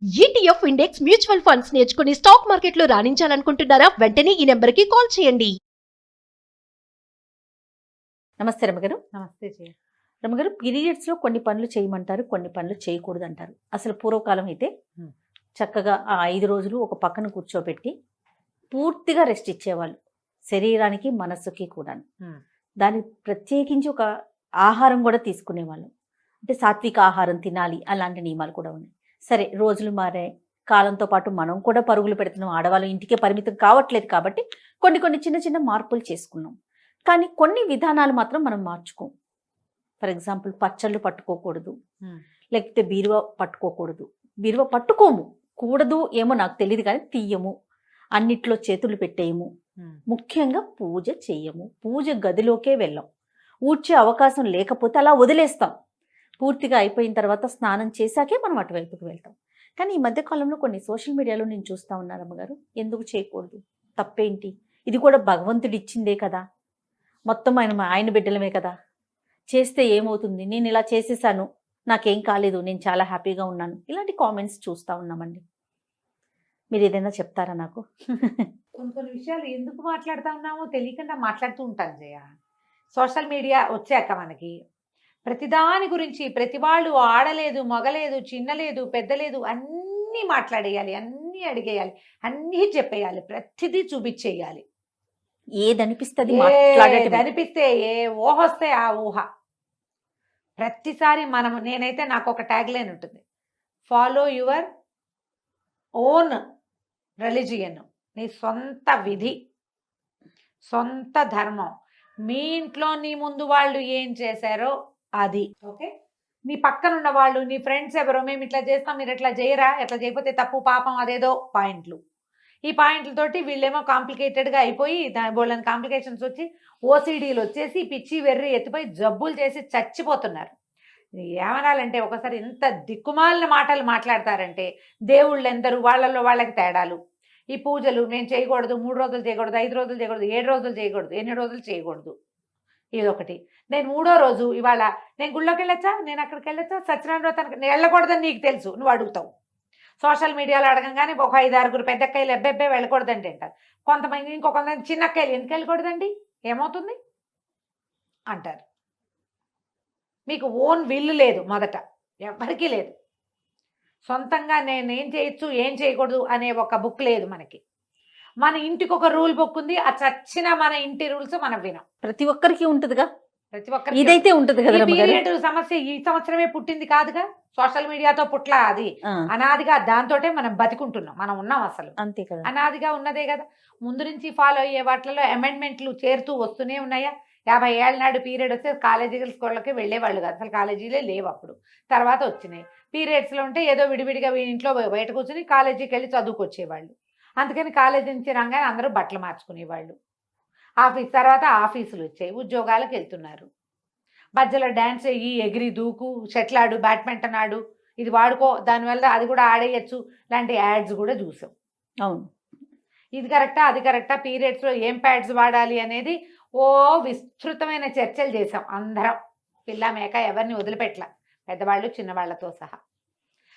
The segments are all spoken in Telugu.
ETF ఇండెక్స్ మ్యూచువల్ ఫండ్స్ నేర్చుకుని స్టాక్ మార్కెట్లో రాణించాలనుకుంటున్నారా? వెంటనే ఈ నెంబర్కి కాల్ చేయండి. నమస్తే రమగారు. నమస్తే జయ. రమగారు, పీరియడ్స్లో కొన్ని పనులు చేయమంటారు, కొన్ని పనులు చేయకూడదు అంటారు. అసలు పూర్వకాలం అయితే చక్కగా ఆ 5 రోజులు ఒక పక్కన కూర్చోబెట్టి పూర్తిగా రెస్ట్ ఇచ్చేవాళ్ళు, శరీరానికి మనస్సుకి కూడా. దాన్ని ప్రత్యేకించి ఒక ఆహారం కూడా తీసుకునేవాళ్ళు, అంటే సాత్విక ఆహారం తినాలి, అలాంటి నియమాలు కూడా ఉన్నాయి. సరే, రోజులు మారే, కాలంతో పాటు మనం కూడా పరుగులు పెడుతున్నాం, ఆడవాళ్ళు ఇంటికే పరిమితం కావట్లేదు కాబట్టి కొన్ని చిన్న చిన్న మార్పులు చేసుకున్నాం. కానీ కొన్ని విధానాలు మాత్రం మనం మార్చుకోం. ఫర్ ఎగ్జాంపుల్, పచ్చళ్ళు పట్టుకోకూడదు, లేకపోతే బీరువా పట్టుకోకూడదు. బీరువా పట్టుకోము, కూడదు ఏమో నాకు తెలియదు, కానీ తీయము, అన్నిట్లో చేతులు పెట్టేయము, ముఖ్యంగా పూజ చెయ్యము, పూజ గదిలోకే వెళ్ళాం. ఊడ్చే అవకాశం లేకపోతే అలా వదిలేస్తాం. పూర్తిగా అయిపోయిన తర్వాత స్నానం చేశాకే మనం అటువైపుకి వెళ్తాం. కానీ ఈ మధ్యకాలంలో కొన్ని సోషల్ మీడియాలో నేను చూస్తూ ఉన్నాను అమ్మగారు, ఎందుకు చేయకూడదు, తప్పేంటి, ఇది కూడా భగవంతుడు ఇచ్చిందే కదా, మొత్తం ఆయన బిడ్డలమే కదా, చేస్తే ఏమవుతుంది, నేను ఇలా చేసేసాను, నాకేం కాలేదు, నేను చాలా హ్యాపీగా ఉన్నాను, ఇలాంటి కామెంట్స్ చూస్తూ ఉన్నామండి. మీరు ఏదైనా చెప్తారా నాకు? కొన్ని విషయాలు ఎందుకు మాట్లాడుతూ ఉన్నామో తెలియకుండా మాట్లాడుతూ ఉంటాను జయ. సోషల్ మీడియా వచ్చాక మనకి ప్రతిదాని గురించి ప్రతి వాళ్ళు ఆడలేదు, మగలేదు, చిన్నలేదు, పెద్దలేదు, అన్నీ మాట్లాడేయాలి, అన్నీ అడిగేయాలి, అన్నీ చెప్పేయాలి, ప్రతిదీ చూపించేయాలి. ఏదనిపిస్తుంది అనిపిస్తే ఏ ఊహ వస్తే ఆ ఊహ ప్రతిసారి నేనైతే నాకు ఒక ట్యాగ్ లైన్ ఉంటుంది, ఫాలో యువర్ ఓన్ రిలీజియన్, నీ సొంత విధి, సొంత ధర్మం. మీ ఇంట్లో నీ ముందు వాళ్ళు ఏం చేశారో అది ఓకే, నీ పక్కన ఉన్న వాళ్ళు, నీ ఫ్రెండ్స్ ఎవరో, మేము ఇట్లా చేస్తాం, మీరు ఎట్లా చేయరా, ఎట్లా చేయకపోతే తప్పు, పాపం, అదేదో పాయింట్లు. ఈ పాయింట్లతోటి వీళ్ళేమో కాంప్లికేటెడ్గా అయిపోయి బోళ్ళని కాంప్లికేషన్స్ వచ్చి ఓసిడీలు వచ్చేసి పిచ్చి వెర్రి ఎత్తిపోయి జబ్బులు చేసి చచ్చిపోతున్నారు. ఏమనాలంటే ఒకసారి ఎంత దిక్కుమాలిన మాటలు మాట్లాడతారంటే, దేవుళ్ళు ఎందరు, వాళ్ళల్లో వాళ్ళకి తేడాలు. ఈ పూజలు నేను చేయకూడదు, 3 రోజులు చేయకూడదు, 5 రోజులు చేయకూడదు, 7 రోజులు చేయకూడదు, 8 రోజులు చేయకూడదు, ఇదొకటి. నేను 3వ రోజు ఇవాళ నేను గుళ్ళోకి వెళ్ళొచ్చా, నేను అక్కడికి వెళ్ళొచ్చా, సత్యనారాయణ వ్రతానికి నేను వెళ్ళకూడదని నీకు తెలుసు, నువ్వు అడుగుతావు. సోషల్ మీడియాలో అడగంగానే ఒక 5-6 పెద్దక్కయ్యలు ఎబ్బెబ్బే వెళ్ళకూడదండి అంటారు. కొంతమంది ఇంకొంతమంది చిన్నక్కయ్యలు ఎందుకు వెళ్ళకూడదండి, ఏమవుతుంది అంటారు. మీకు ఓన్ విల్లు లేదు, మొదట ఎవరికీ లేదు. సొంతంగా నేనేం చేయొచ్చు, ఏం చేయకూడదు అనే ఒక బుక్ లేదు మనకి. మన ఇంటికి ఒక రూల్ బుక్ ఉంది, ఆ చచ్చిన మన ఇంటి రూల్స్ మనం వినం. ప్రతి ఒక్కరికి ఉంటుందిగా, ప్రతి ఒక్కరికి ఇదైతే ఉంటుంది కదా. పీరియడ్ సమస్య ఈ సంవత్సరమే పుట్టింది కాదుగా, సోషల్ మీడియాతో పుట్ల, అది అనాదిగా దాంతోటే మనం బతికుంటున్నాం, మనం ఉన్నాం, అసలు అంతే కదా, అనాదిగా ఉన్నదే కదా. ముందు నుంచి ఫాలో అయ్యే వాటిలో అమెండ్మెంట్లు చేరుతూ వస్తూనే ఉన్నాయా. 50 ఏళ్ళ నాడు పీరియడ్ వస్తే కాలేజీ స్కూళ్ళకి వెళ్ళేవాళ్ళు కాదు, అసలు కాలేజీలే లేవు అప్పుడు, తర్వాత వచ్చినాయి. పీరియడ్స్లో ఉంటే ఏదో విడివిడిగా ఇంట్లో బయట కూర్చొని కాలేజీకి వెళ్ళి చదువుకొచ్చేవాళ్ళు. అందుకని కాలేజీ నుంచి రాగానే అందరూ బట్టలు మార్చుకునేవాళ్ళు. ఆఫీస్ తర్వాత ఆఫీసులు వచ్చాయి, ఉద్యోగాలకు వెళ్తున్నారు. మధ్యలో డ్యాన్స్ అయ్యి, ఎగిరి దూకు, షటిల్ ఆడు, బ్యాడ్మింటన్ ఆడు, ఇది వాడుకో, దానివల్ల అది కూడా ఆడేయచ్చు లాంటి యాడ్స్ కూడా చూసాం. అవును, ఇది కరెక్టా, అది కరెక్టా, పీరియడ్స్లో ఏం ప్యాడ్స్ వాడాలి అనేది ఓ విస్తృతమైన చర్చలు చేసాం అందరం, పిల్ల మేక ఎవరిని వదిలిపెట్టల, పెద్దవాళ్ళు చిన్నవాళ్లతో సహా.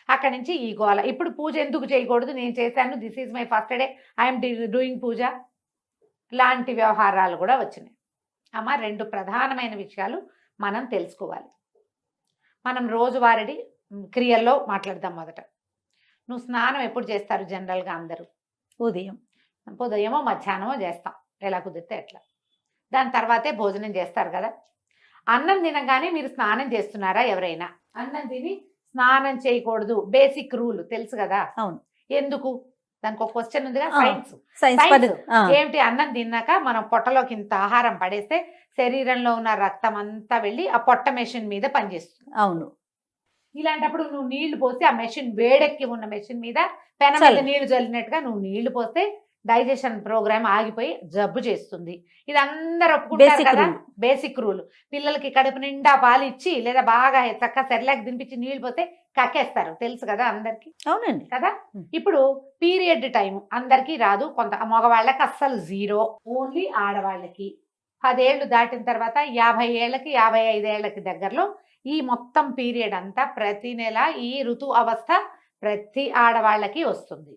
అక్కడి నుంచి ఈ గోల. ఇప్పుడు పూజ ఎందుకు చేయకూడదు, నేను చేశాను, this is my first day, I'm doing puja లాంటి వ్యవహారాలు కూడా వచ్చినాయి. అమ్మ, 2 ప్రధానమైన విషయాలు మనం తెలుసుకోవాలి. మనం రోజువారీ క్రియల్లో మాట్లాడదాం. మొదట, నువ్వు స్నానం ఎప్పుడు చేస్తారు జనరల్గా అందరూ? ఉదయమో మధ్యాహ్నమో చేస్తాం, ఎలా కుదిరితే ఎట్లా. దాని తర్వాతే భోజనం చేస్తారు కదా. అన్నం తినగానే మీరు స్నానం చేస్తున్నారా? ఎవరైనా అన్నం తిని స్నానం చేయకూడదు, బేసిక్ రూల్ తెలుసు కదా. అవును, ఎందుకు? దానికి ఒక క్వశ్చన్ ఉందిగా, సైన్స్ ఏమిటి? అన్నం తిన్నాక మనం పొట్టలోకి ఇంత ఆహారం పడేస్తే శరీరంలో ఉన్న రక్తం అంతా వెళ్ళి ఆ పొట్ట మెషిన్ మీద పనిచేస్తుంది. అవును, ఇలాంటప్పుడు నువ్వు నీళ్లు పోసి, ఆ మెషిన్ వేడెక్కి ఉన్న మెషిన్ మీద పెన మీద నీళ్లు చల్లినట్టుగా నువ్వు నీళ్లు పోస్తే డైజెషన్ ప్రోగ్రామ్ ఆగిపోయి జబ్బు చేస్తుంది. ఇది అందరు ఒప్పుకుంటారు కదా, బేసిక్ రూల్. పిల్లలకి కడుపు నిండా పాలు ఇచ్చి లేదా బాగా చక్కగా సెర్లాక్ తినిపించి నీళ్లు పోతే కక్కేస్తారు, తెలుసు కదా అందరికి. అవునండి కదా. ఇప్పుడు పీరియడ్ టైం అందరికీ రాదు, కొంత మగవాళ్ళకి అస్సలు 0, ఓన్లీ ఆడవాళ్ళకి. 10 ఏళ్ళు దాటిన తర్వాత 50 ఏళ్ళకి 55 ఏళ్ళకి దగ్గరలో ఈ మొత్తం పీరియడ్ అంతా ప్రతి నెల ఈ ఋతు అవస్థ ప్రతి ఆడవాళ్ళకి వస్తుంది.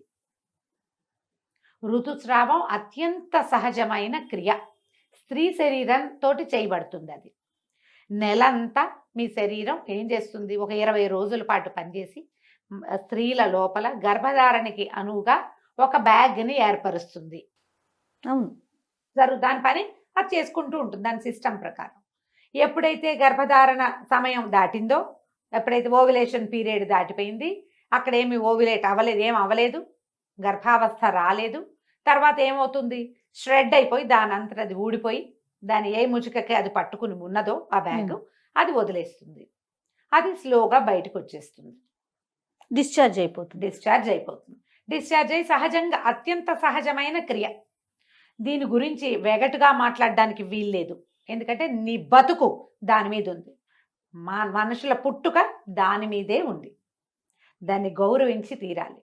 ఋతుస్రావం అత్యంత సహజమైన క్రియ. స్త్రీ శరీరంతో చేయబడుతుంది. అది నెలంతా మీ శరీరం ఏం చేస్తుంది, ఒక 20 రోజుల పాటు పనిచేసి స్త్రీల లోపల గర్భధారణకి అనువుగా ఒక బ్యాగ్ని ఏర్పరుస్తుంది. అవును, దాని పని అది చేసుకుంటూ ఉంటుంది దాని సిస్టమ్ ప్రకారం. ఎప్పుడైతే గర్భధారణ సమయం దాటిందో, ఎప్పుడైతే ఓవ్యులేషన్ పీరియడ్ దాటిపోయింది, అక్కడ ఏమి ఓవ్యులేట్ అవ్వలేదు, ఏం అవ్వలేదు, గర్భావస్థ రాలేదు, తర్వాత ఏమవుతుంది, ష్రెడ్ అయిపోయి దాని అంతట అది ఊడిపోయి దాని ఏ ముచుకకి అది పట్టుకుని ఉన్నదో ఆ బ్యాగ్ అది వదిలేస్తుంది. అది స్లోగా బయటకు వచ్చేస్తుంది, డిశ్చార్జ్ అయిపోతుంది. డిశ్చార్జ్ అయి సహజంగా అత్యంత సహజమైన క్రియ. దీని గురించి వెగటుగా మాట్లాడడానికి వీల్లేదు, ఎందుకంటే నీ బతుకు దాని మీద ఉంది, మనుషుల పుట్టుక దాని మీదే ఉంది, దాన్ని గౌరవించి తీరాలి.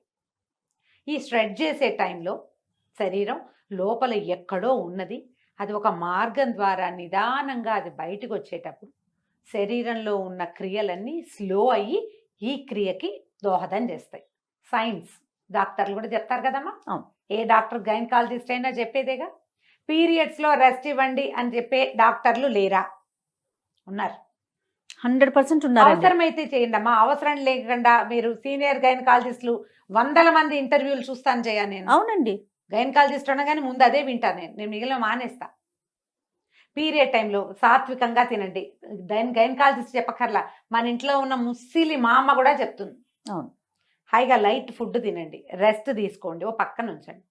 ఈ స్ట్రెడ్ చేసే టైంలో శరీరం లోపల ఎక్కడో ఉన్నది, అది ఒక మార్గం ద్వారా నిదానంగా అది బయటకు వచ్చేటప్పుడు శరీరంలో ఉన్న క్రియలన్నీ స్లో అయ్యి ఈ క్రియకి దోహదం చేస్తాయి. సైన్స్ డాక్టర్లు కూడా చెప్తారు కదమ్మా. ఏ డాక్టర్ గైనకాలజిస్ట్ అయినా చెప్పేదేగా. పీరియడ్స్లో రెస్ట్ ఇవ్వండి అని చెప్పే డాక్టర్లు లేరా? ఉన్నారు, 100% ఉన్నారు. అవసరమైతే చేయండి అమ్మా, అవసరం లేకుండా మీరు సీనియర్ గైనకాలజిస్టులు 100 మంది ఇంటర్వ్యూలు చూస్తాను చేయా నేను. అవునండి, గైనకాలజిస్ట్ అనగానే ముందు అదే వింటాను నేను మిగిలిన మానేస్తా. పీరియడ్ టైంలో సాత్వికంగా తినండి, గైనకాలజిస్ట్ చెప్పకర్లా, మన ఇంట్లో ఉన్న ముస్సిలి మా అమ్మ కూడా చెప్తుంది. అవును, హాయిగా లైట్ ఫుడ్ తినండి, రెస్ట్ తీసుకోండి, ఓ పక్కన ఉంచండి.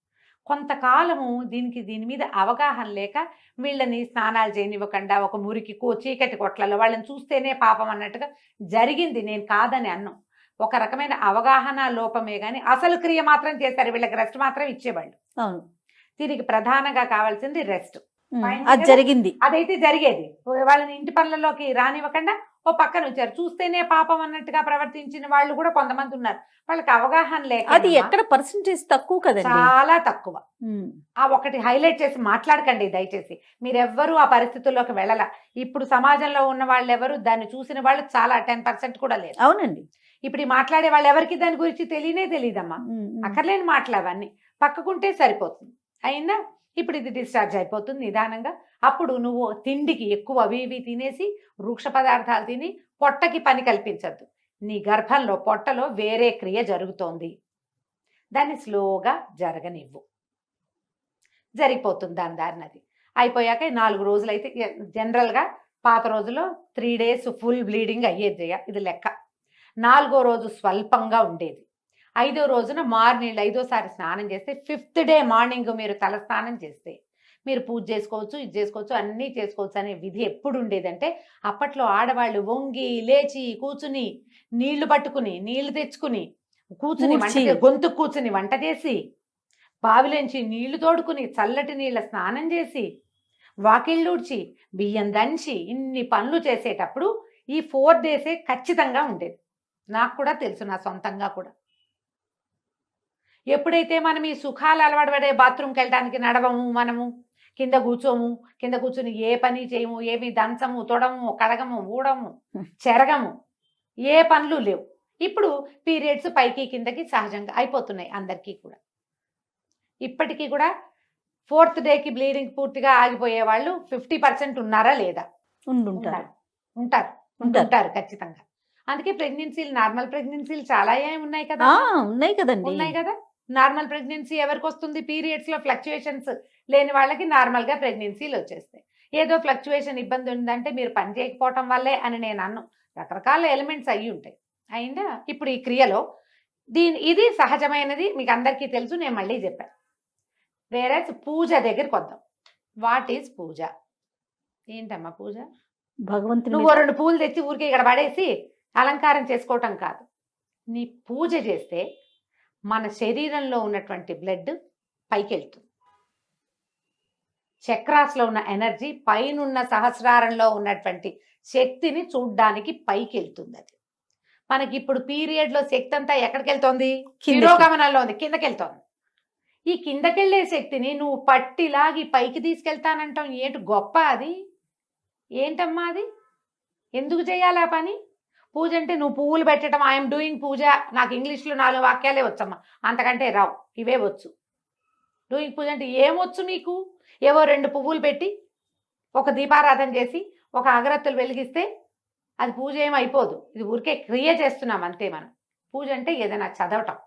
కొంతకాలము దీని మీద అవగాహన లేక వీళ్ళని స్నానాలు చేయనివ్వకుండా ఒక మురికి చీకటి కొట్లలో వాళ్ళని చూస్తేనే పాపం అన్నట్టుగా జరిగింది. నేను కాదని అన్నాం, ఒక రకమైన అవగాహన లోపమే కానీ అసలు క్రియ మాత్రం చేశారు, వీళ్ళకి రెస్ట్ మాత్రం ఇచ్చేవాళ్ళు. అవును, దీనికి ప్రధానంగా కావాల్సింది రెస్ట్. అది జరిగింది, అదైతే జరిగేది. వాళ్ళని ఇంటి పనులలోకి రానివ్వకుండా ఓ పక్కన ఉంచారు, చూస్తేనే పాపం అన్నట్టుగా ప్రవర్తించిన వాళ్ళు కూడా కొంతమంది ఉన్నారు. వాళ్ళకి అవగాహన లేక, అది ఎక్కడ పర్సెంటేజ్ తక్కువ కదండి, చాలా తక్కువ. ఆ ఒకటి హైలైట్ చేసి మాట్లాడకండి దయచేసి, మీరెవ్వరూ ఆ పరిస్థితుల్లోకి వెళ్ళాల. ఇప్పుడు సమాజంలో ఉన్న వాళ్ళు ఎవరు దాన్ని చూసిన వాళ్ళు చాలా 10% కూడా లేదు. అవునండి, ఇప్పుడు ఈ మాట్లాడే వాళ్ళు ఎవరికి దాని గురించి తెలియదమ్మా. అక్కర్లేని మాటలు అవన్నీ పక్కకుంటే సరిపోతుంది. అయిందా? ఇప్పుడు ఇది డిశ్చార్జ్ అయిపోతుంది నిదానంగా. అప్పుడు నువ్వు తిండికి ఎక్కువ అవి ఇవి తినేసి వృక్ష పదార్థాలు తిని పొట్టకి పని కల్పించద్దు. నీ గర్భంలో పొట్టలో వేరే క్రియ జరుగుతోంది, దాన్ని స్లోగా జరగనివ్వు, జరిగిపోతుంది దాని దారినది. అయిపోయాక 4 రోజులు అయితే జనరల్గా పాత రోజుల్లో 3 days ఫుల్ బ్లీడింగ్ అయ్యేది, ఇది లెక్క. 4వ రోజు స్వల్పంగా ఉండేది. 5వ రోజున మార్నింగ్ 5వసారి స్నానం చేస్తే 5th day మార్నింగ్ మీరు తల స్నానం చేస్తే మీరు పూజ చేసుకోవచ్చు, ఇది చేసుకోవచ్చు, అన్నీ చేసుకోవచ్చు అనే విధి ఎప్పుడు ఉండేదంటే, అప్పట్లో ఆడవాళ్ళు వంగి లేచి కూర్చుని నీళ్లు పట్టుకుని నీళ్లు తెచ్చుకుని కూర్చుని గొంతు కూర్చుని వంట చేసి బావిలోంచి నీళ్లు తోడుకుని చల్లటి నీళ్ళ స్నానం చేసి వాకిళ్ళూడ్చి బియ్యం దంచి ఇన్ని పనులు చేసేటప్పుడు ఈ 4 days ఖచ్చితంగా ఉండేది. నాకు కూడా తెలుసు, నా సొంతంగా కూడా. ఎప్పుడైతే మనం ఈ సుఖాలు అలవాటు పడే బాత్రూమ్కి వెళ్ళడానికి నడవము, మనము కింద కూర్చొని ఏ పని చేయము, ఏమి దంచము, తొడము, కడగము, ఊడము, చెరగము, ఏ పనులు లేవు. ఇప్పుడు పీరియడ్స్ పైకి కిందకి సహజంగా అయిపోతున్నాయి అందరికీ కూడా. ఇప్పటికీ కూడా 4th dayకి బ్లీడింగ్ పూర్తిగా ఆగిపోయే వాళ్ళు 50% ఉన్నారా లేదా? ఉంటారు ఖచ్చితంగా. అందుకే ప్రెగ్నెన్సీలు, నార్మల్ ప్రెగ్నెన్సీలు చాలా ఉన్నాయి కదా. ఉన్నాయి కదా. నార్మల్ ప్రెగ్నెన్సీ ఎవరికి వస్తుంది? పీరియడ్స్ లో ఫ్లక్చుయేషన్స్ లేని వాళ్ళకి నార్మల్ గా ప్రెగ్నెన్సీలు వచ్చేస్తాయి. ఏదో ఫ్లక్చుయేషన్ ఇబ్బంది ఉందంటే మీరు పని చేయకపోవటం వల్లే అని నేను అన్నాను. రకరకాల ఎలిమెంట్స్ అయ్యి ఉంటాయి. అయిందా? ఇప్పుడు ఈ క్రియలో ఇది సహజమైనది, మీకు అందరికీ తెలుసు, నేను మళ్ళీ చెప్పాను. వేరే పూజ దగ్గరికి వద్దాం. వాట్ ఈజ్ పూజ? ఏంటమ్మా పూజ? భగవంతుడు నువ్వు 2 పూలు తెచ్చి ఊరికే ఇక్కడ పడేసి అలంకారం చేసుకోవటం కాదు. నీ పూజ చేస్తే మన శరీరంలో ఉన్నటువంటి బ్లడ్ పైకి వెళ్తుంది. చక్రాస్లో ఉన్న ఎనర్జీ పైనున్న సహస్రారంలో ఉన్నటువంటి శక్తిని చూడ్డానికి పైకి వెళ్తుంది. అది మనకి ఇప్పుడు పీరియడ్లో శక్తి అంతా ఎక్కడికి వెళ్తోంది? తిరోగమనంలో ఉంది, కిందకి వెళ్తోంది. ఈ కిందకెళ్ళే శక్తిని నువ్వు పట్టిలాగి పైకి తీసుకెళ్తానంటాం. ఏంటి గొప్ప అది? ఏంటమ్మా అది? ఎందుకు చేయాలి ఆ పని? పూజ అంటే నువ్వు పువ్వులు పెట్టడం, ఐఎమ్ డూయింగ్ పూజ, నాకు ఇంగ్లీష్లో 4 వాక్యాలే వచ్చమ్మా, అంతకంటే రావు, ఇవే వచ్చు. డూయింగ్ పూజ అంటే ఏమొచ్చు నీకు? ఏవో 2 పువ్వులు పెట్టి ఒక దీపారాధన చేసి ఒక అగరత్తులు వెలిగిస్తే అది పూజ ఏం అయిపోదు. ఇది ఊరికే క్రియ చేస్తున్నాం అంతే మనం. పూజ అంటే ఏదైనా చదవటం,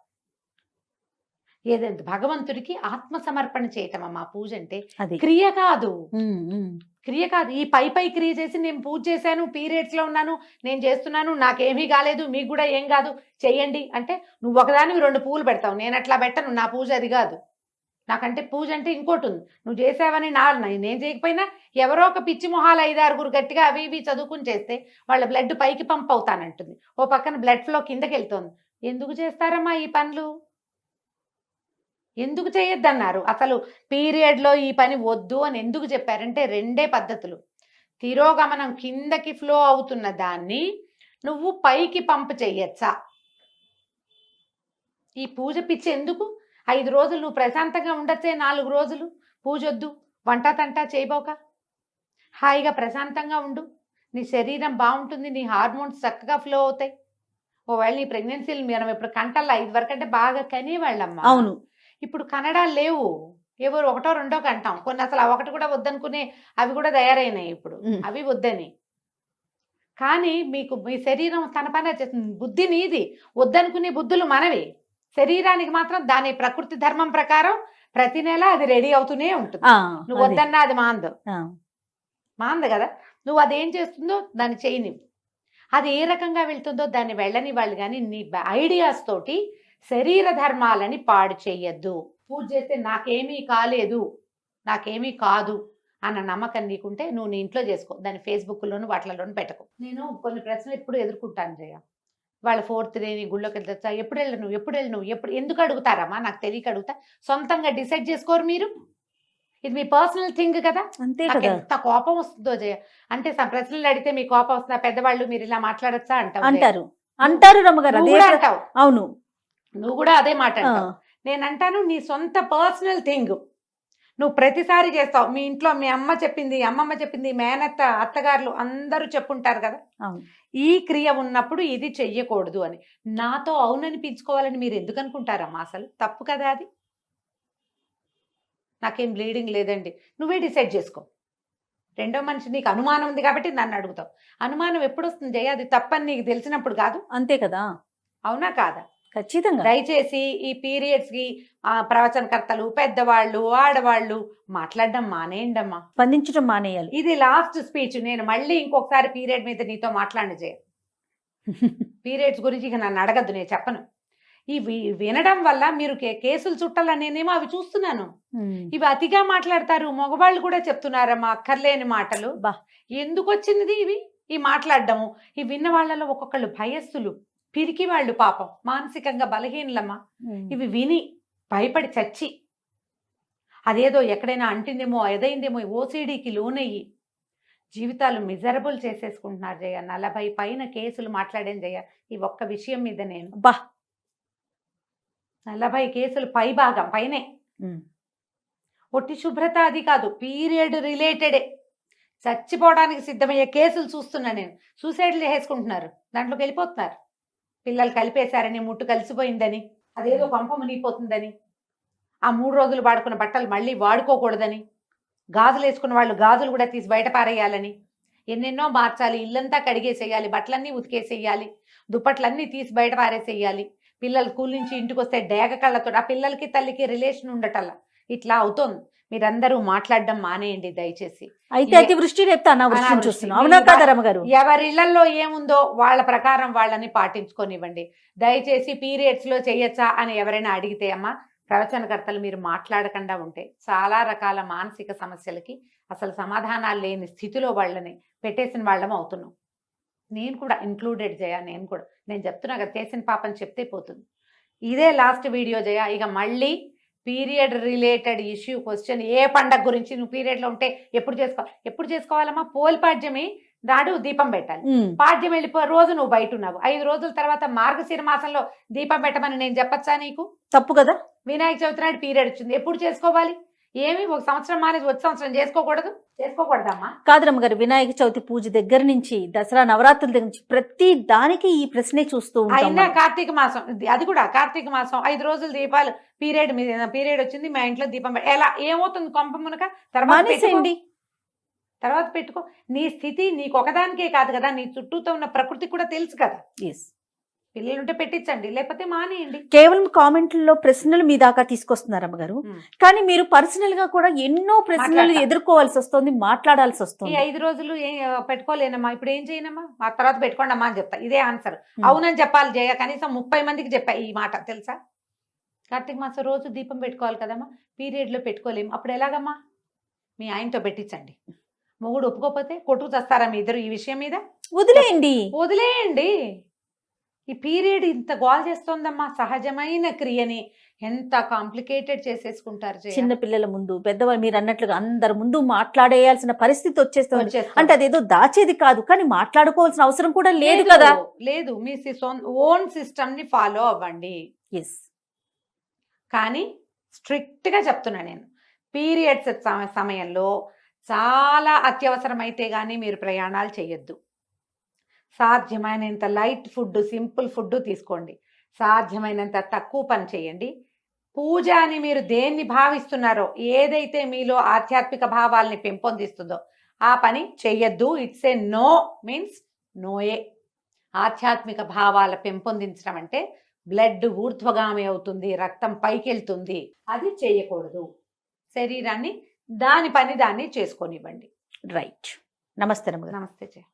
ఏదైనా భగవంతుడికి ఆత్మ సమర్పణ చేయటం అమ్మా పూజ అంటే. అది క్రియ కాదు, క్రియ కాదు. ఈ పై క్రియ చేసి నేను పూజ చేశాను, పీరియడ్స్లో ఉన్నాను, నేను చేస్తున్నాను, నాకేమీ కాలేదు, మీకు కూడా ఏం కాదు, చెయ్యండి అంటే నువ్వు ఒకదానివి 2 పువ్వులు పెడతావు. నేను అట్లా పెట్టను, నా పూజ అది కాదు. నాకంటే పూజ అంటే ఇంకోటి ఉంది. నువ్వు చేసావని నేను చేయకపోయినా ఎవరో ఒక పిచ్చి మొహాలు 5-6 గట్టిగా అవి ఇవి చదువుకుని చేస్తే వాళ్ళ బ్లడ్ పైకి పంప్ అవుతానంటుంది, ఓ పక్కన బ్లడ్ ఫ్లో కిందకి వెళ్తుంది. ఎందుకు చేస్తారమ్మా ఈ పనులు? ఎందుకు చేయొద్దన్నారు? అసలు పీరియడ్లో ఈ పని వద్దు అని ఎందుకు చెప్పారంటే 2 పద్ధతులు. తిరోగమనం కిందకి ఫ్లో అవుతున్న దాన్ని నువ్వు పైకి పంప్ చెయ్యొచ్చా? ఈ పూజ పిచ్చి ఎందుకు? 5 రోజులు నువ్వు ప్రశాంతంగా ఉండొచ్చే, 4 రోజులు పూజ వద్దు, వంట తంటా చేయబోక హాయిగా ప్రశాంతంగా ఉండు, నీ శరీరం బాగుంటుంది, నీ హార్మోన్స్ చక్కగా ఫ్లో అవుతాయి. ఒకవేళ నీ ప్రెగ్నెన్సీలు మనం ఇప్పుడు కంటల్లా 5 వరకు అంటే బాగా కనేవాళ్ళమ్మా. అవును, ఇప్పుడు కనడాలు లేవు, ఎవరు 1, 2 కంటాం. కొన్ని అసలు ఆ 1 కూడా వద్దనుకునే అవి కూడా తయారైనాయి ఇప్పుడు, అవి వద్దని. కానీ మీకు మీ శరీరం తన పని చేస్తుంది. బుద్ధి నీది, వద్దనుకునే బుద్ధులు మనవి. శరీరానికి మాత్రం దాని ప్రకృతి ధర్మం ప్రకారం ప్రతి నెల అది రెడీ అవుతూనే ఉంటుంది. నువ్వు వద్దన్నా అది మాందు కదా. నువ్వు అదేం చేస్తుందో దాన్ని చేయని, అది ఏ రకంగా వెళ్తుందో దాన్ని వెళ్ళని వాళ్ళు. కానీ నీ ఐడియాస్ తోటి శరీర ధర్మాలని పాడు చెయ్యొద్దు. పూజ చేస్తే నాకేమీ కాలేదు, నాకేమీ కాదు అన్న నమ్మకం నీకుంటే నువ్వు నీ ఇంట్లో చేసుకో, దాన్ని ఫేస్బుక్లోను వాటిలోనూ పెట్టకు. నేను కొన్ని ప్రశ్నలు ఎప్పుడు ఎదుర్కొంటాను జయ. వాళ్ళ 4th డే నీ గుళ్ళోకి వెళ్తా, ఎప్పుడు వెళ్ళను ఎందుకు అడుగుతారమ్మా? నాకు తెలియక అడుగుతా. సొంతంగా డిసైడ్ చేసుకోరు మీరు. ఇది మీ పర్సనల్ థింగ్ కదా. అంతే నాకు కదా. ఎంత కోపం వస్తుందో జయ. అంటే ప్రశ్నలు అడిగితే మీ కోపం వస్తుందా? పెద్దవాళ్ళు మీరు ఇలా మాట్లాడచ్చా అంటారు రమ్మగారు. నువ్వు కూడా అంటావు. అవును, నువ్వు కూడా అదే మాట అంటావు. నేను అంటాను నీ సొంత పర్సనల్ థింగ్ నువ్వు ప్రతిసారి చేస్తావు. మీ ఇంట్లో మీ అమ్మ చెప్పింది, అమ్మమ్మ చెప్పింది, మేనత్త, అత్తగారులు అందరూ చెప్పుంటారు కదా, ఈ క్రియ ఉన్నప్పుడు ఇది చెయ్యకూడదు అని. నాతో అవుననిపించుకోవాలని మీరు ఎందుకు అనుకుంటారమ్మా? అసలు తప్పు కదా అది. నాకేం బ్లీడింగ్ లేదండి, నువ్వే డిసైడ్ చేసుకో. రెండో మనిషి నీకు అనుమానం ఉంది కాబట్టి నన్ను అడుగుతావు. అనుమానం ఎప్పుడు వస్తుంది జయ? అది తప్పని నీకు తెలిసినప్పుడు కాదు. అంతే కదా. అవునా కాదా? ఖచ్చితంగా. దయచేసి ఈ పీరియడ్స్కి ప్రవచనకర్తలు, పెద్దవాళ్ళు, ఆడవాళ్ళు మాట్లాడడం మానేయండి అమ్మా, స్పందించడం మానేయాలి. ఇది లాస్ట్ స్పీచ్. నేను మళ్ళీ ఇంకొకసారి పీరియడ్ మీద నీతో మాట్లాడి చేయ. పీరియడ్స్ గురించి ఇక నన్ను అడగద్దు, నేను చెప్పను. ఇవి వినడం వల్ల మీరు కేసులు చుట్టాలని నేనేమో అవి చూస్తున్నాను. ఇవి అతిగా మాట్లాడతారు, మగవాళ్ళు కూడా చెప్తున్నారమ్మా అక్కర్లేని మాటలు. ఎందుకు వచ్చింది ఇవి ఈ మాట్లాడడము? ఈ విన్న వాళ్ళలో ఒక్కొక్కళ్ళు భయస్సులు, పిరికి వాళ్ళు, పాపం మానసికంగా బలహీనలమ్మా. ఇవి విని భయపడి చచ్చి అదేదో ఎక్కడైనా అంటిందేమో, ఎదైందేమో, ఓసిడీకి లోనయ్యి జీవితాలు మిజరబుల్ చేసేసుకుంటున్నారు జయ. 40 పైన కేసులు మాట్లాడాను జయ ఈ ఒక్క విషయం మీద. నేను 40 కేసులు పై భాగం పైనే. ఒట్టి శుభ్రత అది కాదు, పీరియడ్ రిలేటెడే చచ్చిపోవడానికి సిద్ధమయ్యే కేసులు చూస్తున్నా నేను. సూసైడ్లు చేసుకుంటున్నారు, దాంట్లోకి వెళ్ళిపోతున్నారు. పిల్లలు కలిపేశారని, ముట్టు కలిసిపోయిందని, అదేదో కొంప మునిగిపోతుందని, ఆ 3 రోజులు వాడుకున్న బట్టలు మళ్ళీ వాడుకోకూడదని, గాజులు వేసుకున్న వాళ్ళు గాజులు కూడా తీసి బయట పారేయాలని, ఎన్నెన్నో మార్చాలి, ఇల్లంతా కడిగేసేయాలి, బట్టలన్నీ ఉతికేసేయాలి, దుప్పట్లన్నీ తీసి బయట పారేసేయాలి, పిల్లలు స్కూల్ నుంచి ఇంటికి వస్తే డేగ కళ్ళతో ఆ పిల్లలకి తల్లికి రిలేషన్ ఉండటల్లా ఇట్లా అవుతోంది. మీరందరూ మాట్లాడడం మానేయండి దయచేసి. అయితే అతివృష్టి రేపు అనావృష్టి చూస్తున్నాం. అవునా కాదా రమ్మగారు? ఎవరి ఇళ్లలో ఏముందో వాళ్ళ ప్రకారం వాళ్ళని పాటించుకోనివ్వండి దయచేసి. పీరియడ్స్ లో చేయొచ్చా అని ఎవరైనా అడిగితే అమ్మా, ప్రవచనకర్తలు మీరు మాట్లాడకుండా ఉంటే చాలా రకాల మానసిక సమస్యలకి అసలు సమాధానాలు లేని స్థితిలో వాళ్ళని పెట్టేసిన వాళ్ళం అవుతున్నాం. నేను కూడా ఇంక్లూడెడ్ జయ. నేను చెప్తున్నా కదా, చేసిన పాపం చెప్తే పోతుంది. ఇదే లాస్ట్ వీడియో జయ. ఇక మళ్ళీ పీరియడ్ రిలేటెడ్ ఇష్యూ క్వశ్చన్, ఏ పండగ గురించి నువ్వు పీరియడ్లో ఉంటే ఎప్పుడు చేసుకోవాలమ్మా? పోల్పాడ్యమి నాడు దీపం పెట్టాలి. పాడ్యం వెళ్ళిపోయి రోజు నువ్వు బయట ఉన్నావు, 5 రోజుల తర్వాత మార్గశిర మాసంలో దీపం పెట్టమని నేను చెప్పచ్చా నీకు? తప్పు కదా. వినాయక చవితి నాడు పీరియడ్ వచ్చింది, ఎప్పుడు చేసుకోవాలి? ఏమి ఒక సంవత్సరం మానేసి వచ్చే సంవత్సరం చేసుకోకూడదమ్మా. కాదు రమ్మగారు, వినాయక చవితి పూజ దగ్గర నుంచి దసరా నవరాత్రుల దగ్గర నుంచి ప్రతి దానికి ఈ ప్రశ్నే చూస్తూ ఉంటాం అయినా మనం. కార్తీక మాసం, అది కూడా కార్తీక మాసం 5 రోజులు దీపాలు, పీరియడ్ వచ్చింది మా ఇంట్లో దీపం ఎలా ఏమవుతుంది కొంప మునక? మానేసేయండి. తర్వాత పెట్టుకో. నీ స్థితి నీకు ఒకదానికే కాదు కదా, నీ చుట్టూతో ఉన్న ప్రకృతి కూడా తెలుసు కదా. ఎస్, పిల్లలుంటే పెట్టించండి, లేకపోతే మానేయండి. కేవలం కామెంట్లలో ప్రశ్నలు మీ దాకా తీసుకొస్తున్నారు అమ్మగారు, కానీ మీరు పర్సనల్ గా కూడా ఎన్నో ప్రశ్నలు మాట్లాడతా. ఎదుర్కోవాల్సి వస్తుంది, మాట్లాడాల్సి ఈ వస్తుంది. 5 రోజులు పెట్టుకోలేనమ్మా, ఇప్పుడు ఏం చేయనమ్మా, ఆ తర్వాత పెట్టుకోండి అమ్మా అని చెప్తా. ఇదే ఆన్సర్. అవునని చెప్పాలి జయ, కనీసం 30 మందికి చెప్పా ఈ మాట, తెలుసా? కార్తీక మాసం రోజు దీపం పెట్టుకోవాలి కదమ్మా, పీరియడ్ లో పెట్టుకోలేము, అప్పుడు ఎలాగమ్మా? మీ ఆయనతో పెట్టించండి. మొగుడు ఒప్పుకోకపోతే కొట్టుకు చేస్తారా మీ ఇద్దరు ఈ విషయం మీద? వదిలేయండి. ఈ పీరియడ్ ఇంత గోల్ చేస్తోందమ్మా, సహజమైన క్రియని ఎంత కాంప్లికేటెడ్ చేసేసుకుంటారు జయ. చిన్న పిల్లల ముందు, పెద్దవాళ్ళు మీరు అన్నట్లుగా అందరి ముందు మాట్లాడేయాల్సిన పరిస్థితి వచ్చేస్తుంది. అంటే అదేదో దాచేది కాదు, కానీ మాట్లాడుకోవాల్సిన అవసరం కూడా లేదు కదా. లేదు, మీ ఓన్ సిస్టమ్ ని ఫాలో అవ్వండి. ఎస్, కానీ స్ట్రిక్ట్ గా చెప్తున్నా నేను, పీరియడ్స్ సమయంలో చాలా అత్యవసరమైతే కానీ మీరు ప్రయాణాలు చేయొద్దు. సాధ్యమైనంత లైట్ ఫుడ్, సింపుల్ ఫుడ్ తీసుకోండి. సాధ్యమైనంత తక్కువ పని చేయండి. పూజ అని మీరు దేన్ని భావిస్తున్నారో, ఏదైతే మీలో ఆధ్యాత్మిక భావాల్ని పెంపొందిస్తుందో ఆ పని చెయ్యొద్దు. ఇట్స్ ఏ నో, మీన్స్ నోయే. ఆధ్యాత్మిక భావాల పెంపొందించడం అంటే బ్లడ్ ఊర్ధ్వగామి అవుతుంది, రక్తం పైకి వెళ్తుంది, అది చేయకూడదు. శరీరాన్ని దాని పని దాన్ని చేసుకొనివ్వండి. రైట్. నమస్తే. నమస్తే జయ.